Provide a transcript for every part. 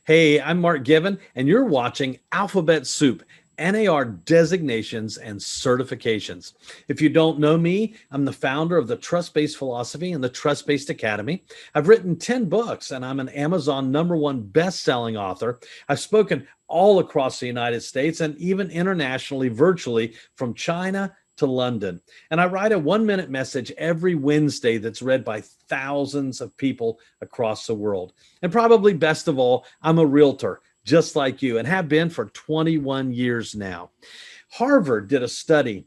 Hey, I'm Mark Given, and you're watching Alphabet Soup, NAR designations and certifications. If you don't know me, I'm the founder of the Trust Based Philosophy and the Trust Based Academy. I've written 10 books, and I'm an Amazon #1 best-selling author. I've spoken all across the United States and even internationally, virtually from China to London. And I write a 1-minute message every Wednesday that's read by thousands of people across the world. And probably best of all, I'm a realtor just like you and have been for 21 years now. Harvard did a study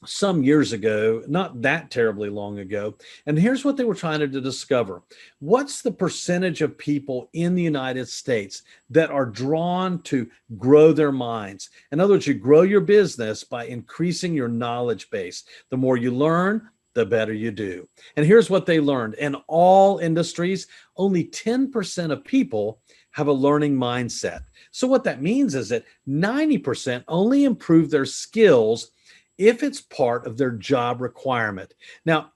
some years ago, not that terribly long ago. And here's what they were trying to discover. What's the percentage of people in the United States that are drawn to grow their minds? In other words, you grow your business by increasing your knowledge base. The more you learn, the better you do. And here's what they learned. In all industries, only 10% of people have a learning mindset. So what that means is that 90% only improve their skills if it's part of their job requirement. Now,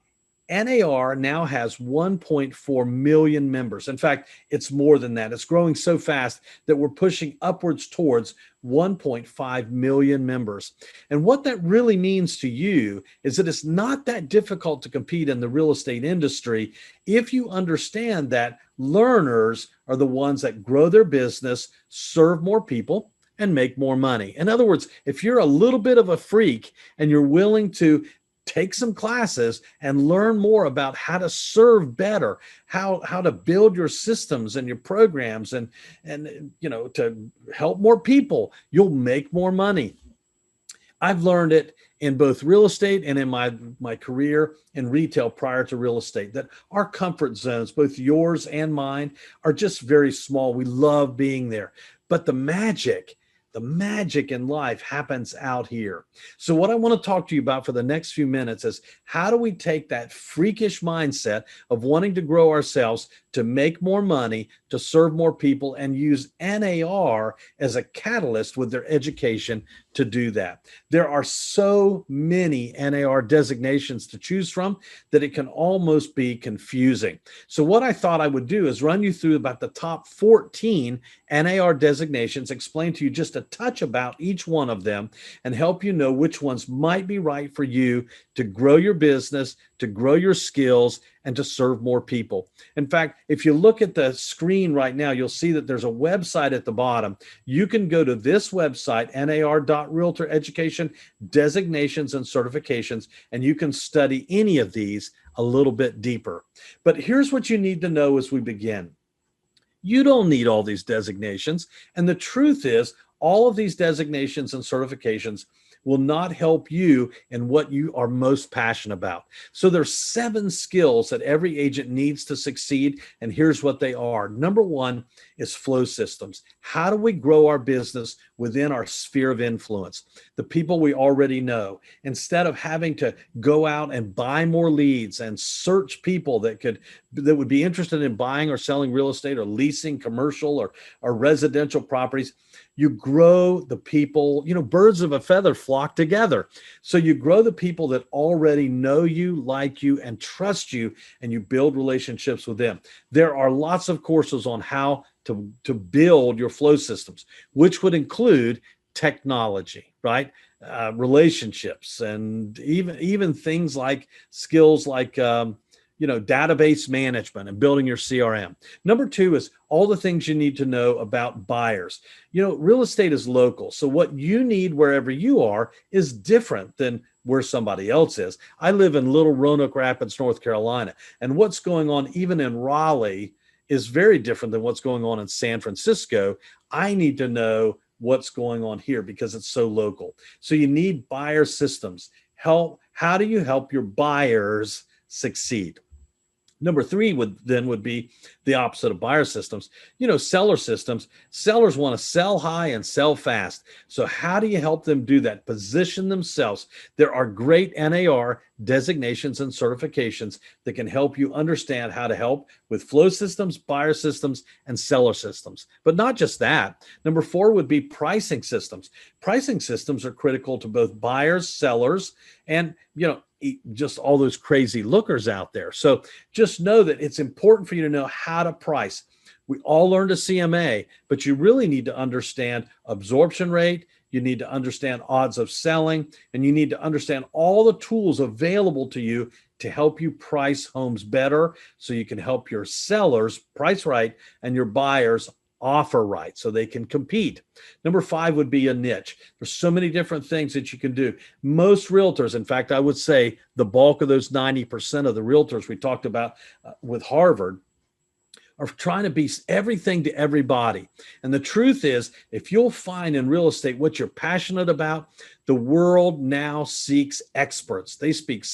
NAR now has 1.4 million members. In fact, it's more than that. It's growing so fast that we're pushing upwards towards 1.5 million members. And what that really means to you is that it's not that difficult to compete in the real estate industry if you understand that learners are the ones that grow their business, serve more people, and make more money. In other words, if you're a little bit of a freak and you're willing to take some classes and learn more about how to serve better, how to build your systems and your programs and to help more people, you'll make more money. I've learned it in both real estate and in my career in retail prior to real estate, that our comfort zones, both yours and mine, are just very small. We love being there. But the magic in life happens out here. So what I want to talk to you about for the next few minutes is how do we take that freakish mindset of wanting to grow ourselves, to make more money, to serve more people, and use NAR as a catalyst with their education to do that. There are so many NAR designations to choose from that it can almost be confusing. So what I thought I would do is run you through about the top 14 NAR designations, explain to you just a touch about each one of them, and help you know which ones might be right for you to grow your business, to grow your skills, and to serve more people. In fact, if you look at the screen right now, you'll see that there's a website at the bottom. You can go to this website, nar.realtor education, designations and certifications, and you can study any of these a little bit deeper. But here's what you need to know as we begin. You don't need all these designations. And the truth is, all of these designations and certifications will not help you in what you are most passionate about. So there's 7 skills that every agent needs to succeed, and here's what they are. Number 1 is flow systems. How do we grow our business within our sphere of influence, the people we already know, instead of having to go out and buy more leads and search people that would be interested in buying or selling real estate or leasing commercial or residential properties? You grow the people, birds of a feather flock together. So you grow the people that already know you, like you, and trust you, and you build relationships with them. There are lots of courses on how to build your flow systems, which would include technology, right? Relationships, and even things like skills like database management and building your CRM. Number 2 is all the things you need to know about buyers. Real estate is local. So what you need wherever you are is different than where somebody else is. I live in Little Roanoke Rapids, North Carolina, and what's going on even in Raleigh is very different than what's going on in San Francisco. I need to know what's going on here because it's so local. So you need buyer systems. How do you help your buyers succeed? Number 3 would be the opposite of buyer systems. Seller systems. Sellers want to sell high and sell fast. So how do you help them do that? Position themselves. There are great NAR designations and certifications that can help you understand how to help with flow systems, buyer systems, and seller systems. But not just that. Number 4 would be pricing systems. Pricing systems are critical to both buyers, sellers, and, just all those crazy lookers out there. So just know that it's important for you to know how to price. We all learned a CMA, but you really need to understand absorption rate. You need to understand odds of selling, and you need to understand all the tools available to you to help you price homes better so you can help your sellers price right and your buyers offer right so they can compete. Number 5 would be a niche. There's so many different things that you can do. Most realtors, in fact, I would say the bulk of those 90% of the realtors we talked about with Harvard, are trying to be everything to everybody. And the truth is, if you'll find in real estate what you're passionate about, the world now seeks experts. They seek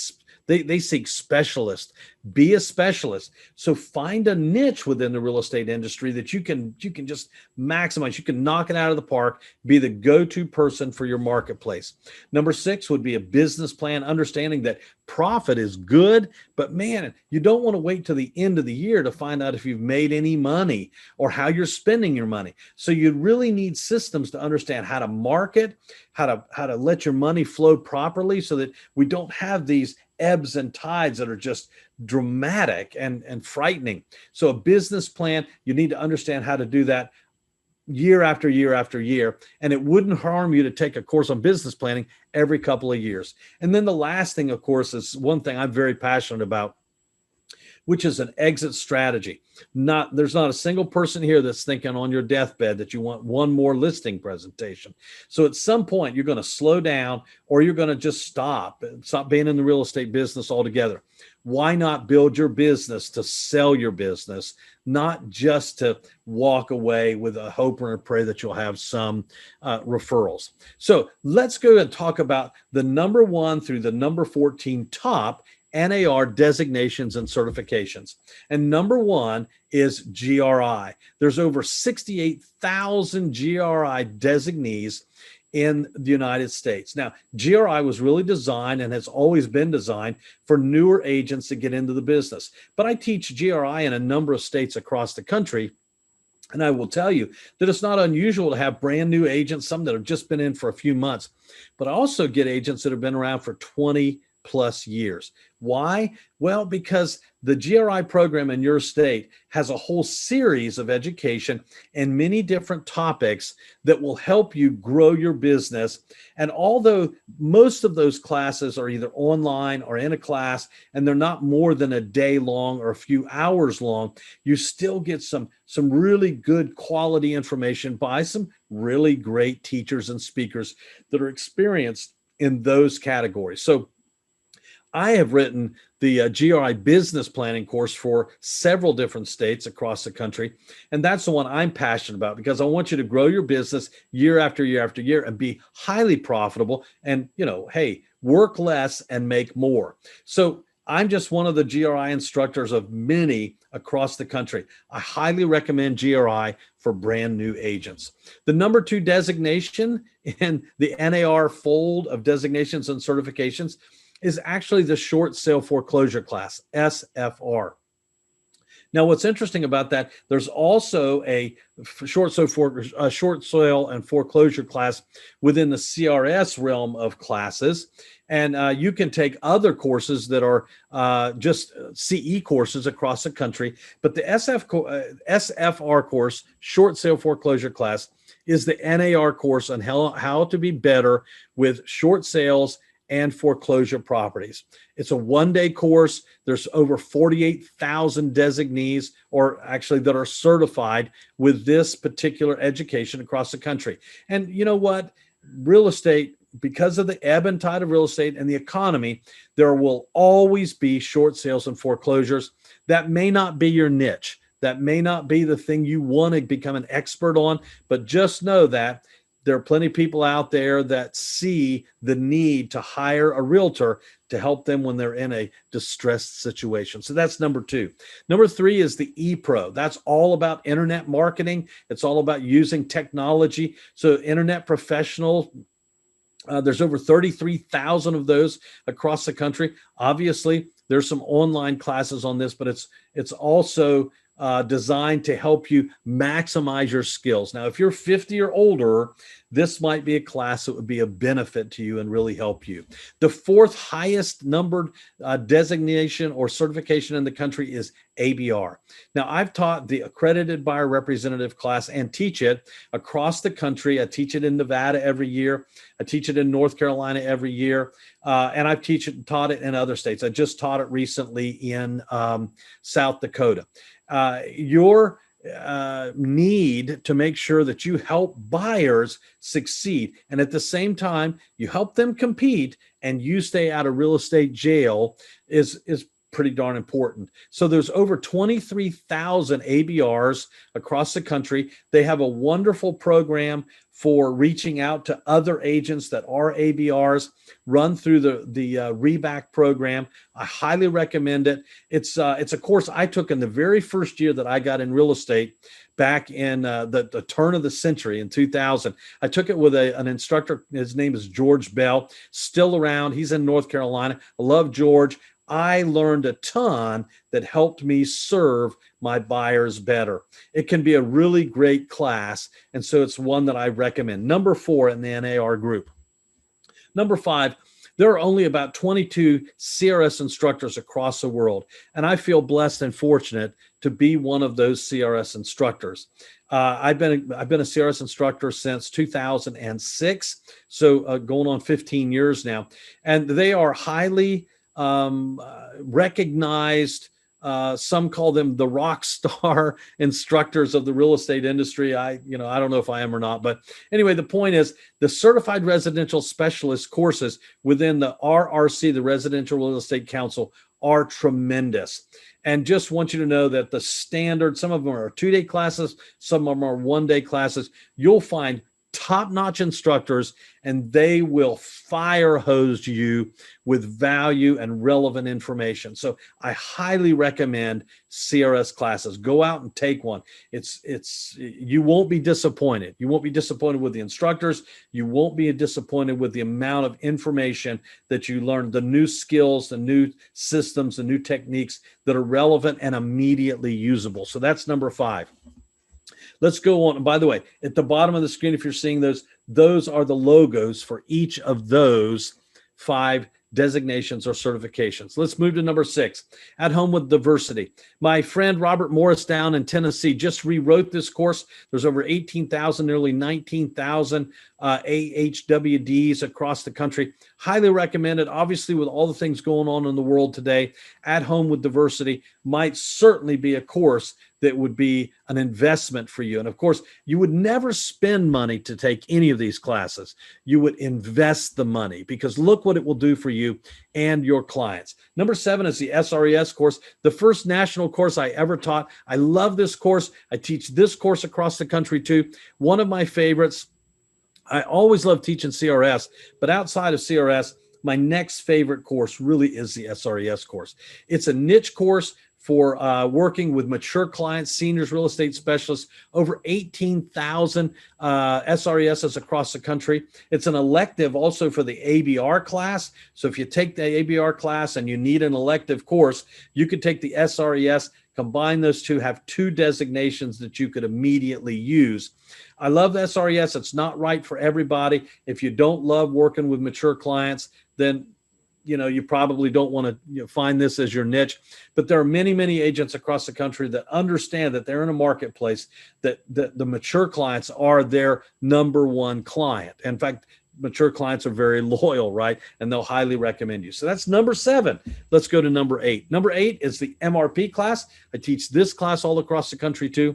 specialists. Be a specialist. So find a niche within the real estate industry that you can just maximize. You can knock it out of the park, be the go-to person for your marketplace. Number 6 would be a business plan, understanding that profit is good, but man, you don't want to wait till the end of the year to find out if you've made any money or how you're spending your money. So you really need systems to understand how to market, how to let your money flow properly so that we don't have these ebbs and tides that are just dramatic and frightening. So a business plan, you need to understand how to do that year after year after year. And it wouldn't harm you to take a course on business planning every couple of years. And then the last thing, of course, is one thing I'm very passionate about, which is an exit strategy. There's not a single person here that's thinking on your deathbed that you want one more listing presentation. So at some point, you're going to slow down or you're going to just stop being in the real estate business altogether. Why not build your business to sell your business, not just to walk away with a hope or a prayer that you'll have some referrals? So let's go and talk about the number 1 through the number 14 top NAR designations and certifications. And number 1 is GRI. There's over 68,000 GRI designees in the United States. Now, GRI was really designed and has always been designed for newer agents to get into the business. But I teach GRI in a number of states across the country. And I will tell you that it's not unusual to have brand new agents, some that have just been in for a few months, but I also get agents that have been around for 20 plus years. Why? Well, because the GRI program in your state has a whole series of education and many different topics that will help you grow your business. And although most of those classes are either online or in a class, and they're not more than a day long or a few hours long, you still get some really good quality information by some really great teachers and speakers that are experienced in those categories. So I have written the GRI business planning course for several different states across the country. And that's the one I'm passionate about because I want you to grow your business year after year after year and be highly profitable and, hey, work less and make more. So I'm just one of the GRI instructors of many across the country. I highly recommend GRI for brand new agents. The number 2 designation in the NAR fold of designations and certifications is actually the short sale foreclosure class, SFR. Now, what's interesting about that, there's also a short sale and foreclosure class within the CRS realm of classes. And you can take other courses that are just CE courses across the country. But the SFR course, short sale foreclosure class, is the NAR course on how to be better with short sales and foreclosure properties. It's a 1-day course. There's over 48,000 designees, or actually that are certified with this particular education across the country. And you know what? Real estate, because of the ebb and tide of real estate and the economy, there will always be short sales and foreclosures. That may not be your niche. That may not be the thing you want to become an expert on, but just know that there are plenty of people out there that see the need to hire a realtor to help them when they're in a distressed situation. So that's number 2. Number 3 is the ePro. That's all about internet marketing. It's all about using technology. So internet professional, there's over 33,000 of those across the country. Obviously, there's some online classes on this, but it's also designed to help you maximize your skills. Now, if you're 50 or older, this might be a class that would be a benefit to you and really help you. The fourth highest numbered designation or certification in the country is ABR. Now, I've taught the accredited buyer representative class and teach it across the country. I teach it in Nevada every year. I teach it in North Carolina every year. And I've taught it in other states. I just taught it recently in South Dakota. Your need to make sure that you help buyers succeed, and at the same time you help them compete and you stay out of real estate jail is pretty darn important. So there's over 23,000 ABRs across the country. They have a wonderful program for reaching out to other agents that are ABRs, run through the Reback program. I highly recommend it. It's a course I took in the very first year that I got in real estate back in the turn of the century in 2000. I took it with an instructor. His name is George Bell, still around. He's in North Carolina. I love George. I learned a ton that helped me serve my buyers better. It can be a really great class, and so it's one that I recommend. Number 4 in the NAR group. Number 5, there are only about 22 CRS instructors across the world, and I feel blessed and fortunate to be one of those CRS instructors. I've been a CRS instructor since 2006, so going on 15 years now, and they are highly recognized. Some call them the rock star instructors of the real estate industry. I don't know if I am or not, but anyway, the point is the certified residential specialist courses within the RRC, the Residential Real Estate Council, are tremendous. And just want you to know that the standard, some of them are 2-day classes, some of them are 1-day classes. You'll find top-notch instructors, and they will fire hose you with value and relevant information. So I highly recommend CRS classes. Go out and take one. You won't be disappointed. You won't be disappointed with the instructors. You won't be disappointed with the amount of information that you learn, the new skills, the new systems, the new techniques that are relevant and immediately usable. So that's number 5. Let's go on. And by the way, at the bottom of the screen, if you're seeing those are the logos for each of those 5 designations or certifications. Let's move to number 6, At Home with Diversity. My friend Robert Morris down in Tennessee just rewrote this course. There's over 18,000, nearly 19,000 AHWDs across the country. Highly recommend it. Obviously, with all the things going on in the world today, At Home with Diversity might certainly be a course that would be an investment for you. And of course, you would never spend money to take any of these classes. You would invest the money, because look what it will do for you and your clients. Number 7 is the SRES course, the first national course I ever taught. I love this course. I teach this course across the country too. One of my favorites. I always love teaching CRS, but outside of CRS, my next favorite course really is the SRES course. It's a niche course for working with mature clients, seniors, real estate specialists, over 18,000 SRESs across the country. It's an elective also for the ABR class. So if you take the ABR class and you need an elective course, you could take the SRES, combine those two, have 2 designations that you could immediately use. I love the SRES. It's not right for everybody. If you don't love working with mature clients, then you probably don't want to find this as your niche. But there are many, many agents across the country that understand that they're in a marketplace that the mature clients are their number one client. In fact, mature clients are very loyal, right? And they'll highly recommend you. So that's number 7. Let's go to number 8. Number 8 is the MRP class. I teach this class all across the country too.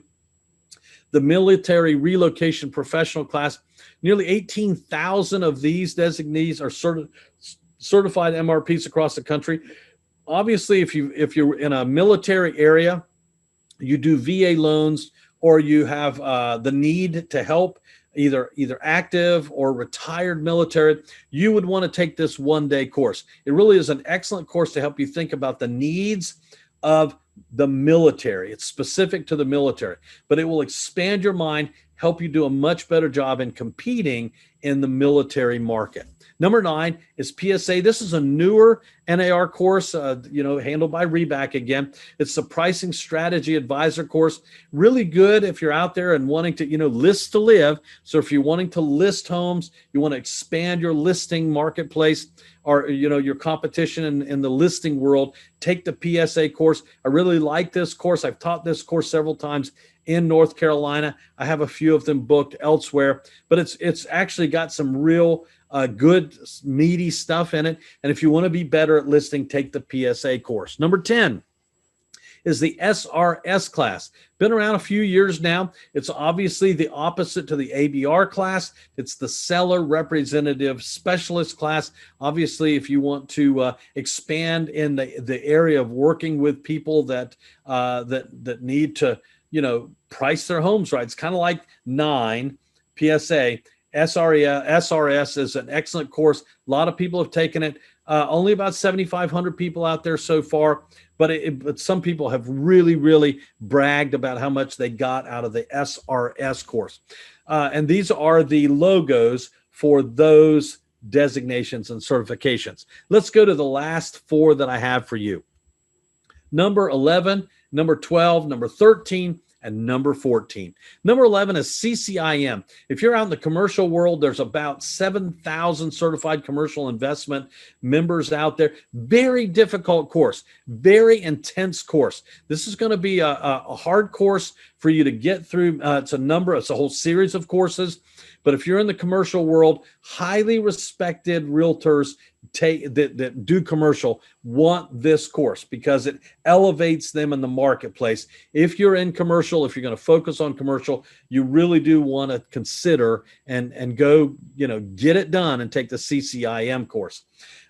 The Military Relocation Professional class. Nearly 18,000 of these designees are certified MRPs across the country. Obviously, if you're in a military area, you do VA loans, or you have the need to help either active or retired military, you would want to take this 1-day course. It really is an excellent course to help you think about the needs of the military. It's specific to the military, but it will expand your mind, help you do a much better job in competing in the military market. Number 9 is PSA. This is a newer NAR course, handled by Reback again. It's the Pricing Strategy Advisor course. Really good if you're out there and wanting to, list to live. So if you're wanting to list homes, you want to expand your listing marketplace, or your competition in the listing world, take the PSA course. I really like this course. I've taught this course several times in North Carolina. I have a few of them booked elsewhere, but it's actually got some real good meaty stuff in it. And if you want to be better at listing, take the PSA course. Number 10 is the SRS class. Been around a few years now. It's obviously the opposite to the ABR class. It's the Seller Representative Specialist class. Obviously, if you want to expand in the area of working with people that need to, price their homes right. It's kind of like 9 PSA. SRS is an excellent course. A lot of people have taken it. Only about 7,500 people out there so far, but some people have really, really bragged about how much they got out of the SRS course. And these are the logos for those designations and certifications. Let's go to the last 4 that I have for you. Number 11, number 12, number 13, and number 14. Number 11 is CCIM. If you're out in the commercial world, there's about 7,000 certified commercial investment members out there. Very difficult course, very intense course. This is going to be a hard course for you to get through. It's a whole series of courses. But if you're in the commercial world, highly respected realtors that do commercial want this course because it elevates them in the marketplace. If you're in commercial, if you're going to focus on commercial, you really do want to consider and go, get it done and take the CCIM course.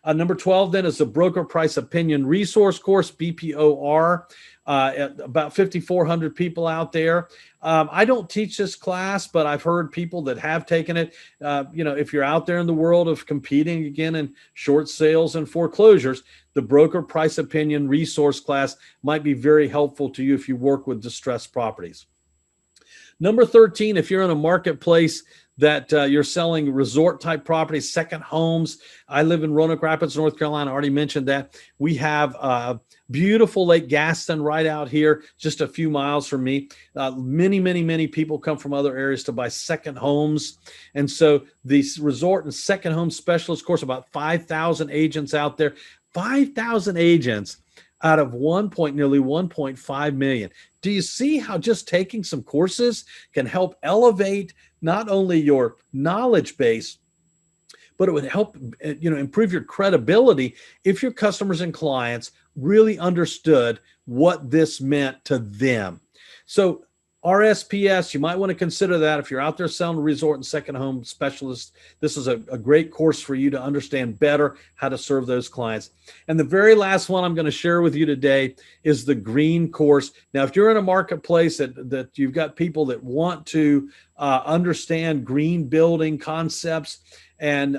Number 12 then is the Broker Price Opinion Resource course, BPOR. About 5,400 people out there. I don't teach this class, but I've heard people that have taken it. If you're out there in the world of competing again in short sales and foreclosures, the Broker Price Opinion Resource class might be very helpful to you if you work with distressed properties. Number 13, if you're in a marketplace that you're selling resort type properties, second homes. I live in Roanoke Rapids, North Carolina. I already mentioned that. We have beautiful Lake Gaston right out here, just a few miles from me. Many people come from other areas to buy second homes. And so the resort and second home specialist course, about 5,000 agents out there, 5,000 agents out of nearly 1.5 million. Do you see how just taking some courses can help elevate not only your knowledge base, but it would help improve your credibility if your customers and clients really understood what this meant to them. So RSPS, you might want to consider that if you're out there selling a resort and second home specialist. This is a great course for you to understand better how to serve those clients. And the very last one I'm going to share with you today is the green course. Now, if you're in a marketplace that you've got people that want to understand green building concepts, and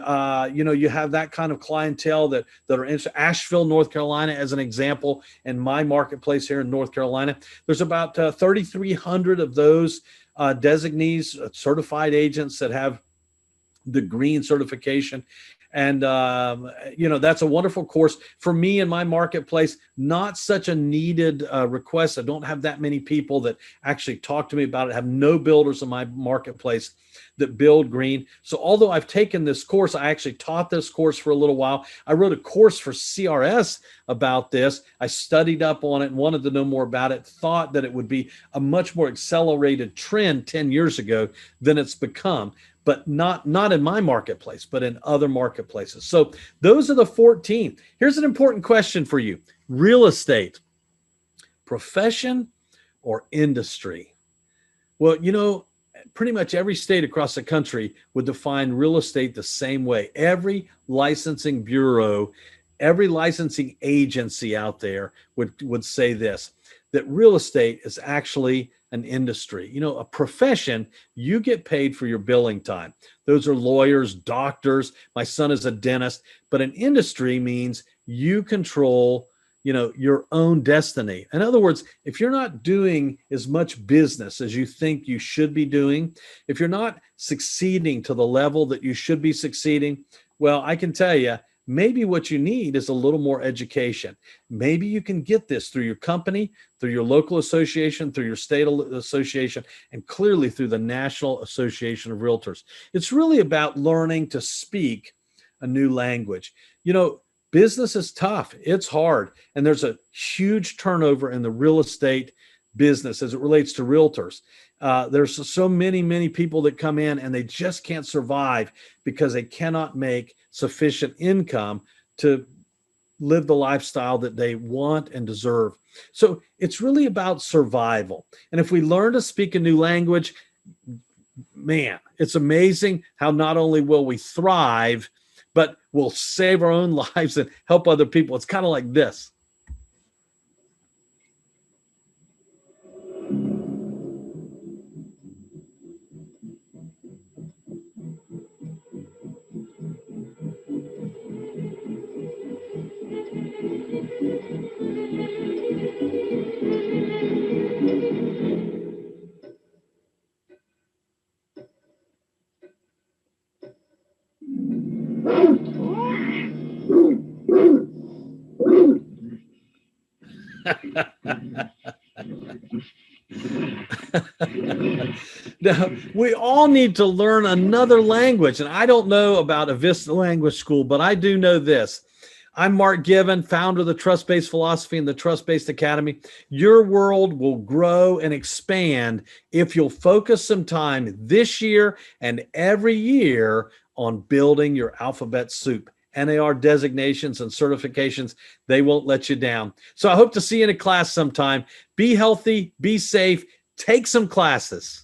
you have that kind of clientele that are in Asheville, North Carolina, as an example, in my marketplace here in North Carolina. There's about 3,300 of those designees, certified agents that have the green certification. And, that's a wonderful course for me in my marketplace. Not such a needed request. I don't have that many people that actually talk to me about it. I have no builders in my marketplace that build green. So although I've taken this course, I actually taught this course for a little while. I wrote a course for CRS about this. I studied up on it and wanted to know more about it, thought that it would be a much more accelerated trend 10 years ago than it's become, but not in my marketplace, but in other marketplaces. So those are the 14. Here's an important question for you. Real estate, profession or industry? Well, pretty much every state across the country would define real estate the same way. Every licensing bureau, every licensing agency out there would say this, that real estate is actually an industry. A profession, you get paid for your billing time. Those are lawyers, doctors. My son is a dentist. But an industry means you control your own destiny. In other words, if you're not doing as much business as you think you should be doing, if you're not succeeding to the level that you should be succeeding, well, I can tell you, maybe what you need is a little more education. Maybe you can get this through your company, through your local association, through your state association, and clearly through the National Association of Realtors. It's really about learning to speak a new language. Business is tough. It's hard. And there's a huge turnover in the real estate business as it relates to realtors. There's so many people that come in and they just can't survive because they cannot make sufficient income to live the lifestyle that they want and deserve. So it's really about survival. And if we learn to speak a new language, man, it's amazing how not only will we thrive, but we'll save our own lives and help other people. It's kind of like this. Now, we all need to learn another language. And I don't know about a Vista language school, but I do know this. I'm Mark Given, founder of the Trust-Based Philosophy and the Trust-Based Academy. Your world will grow and expand if you'll focus some time this year and every year on building your alphabet soup. NAR designations and certifications, they won't let you down. So I hope to see you in a class sometime. Be healthy, be safe, take some classes.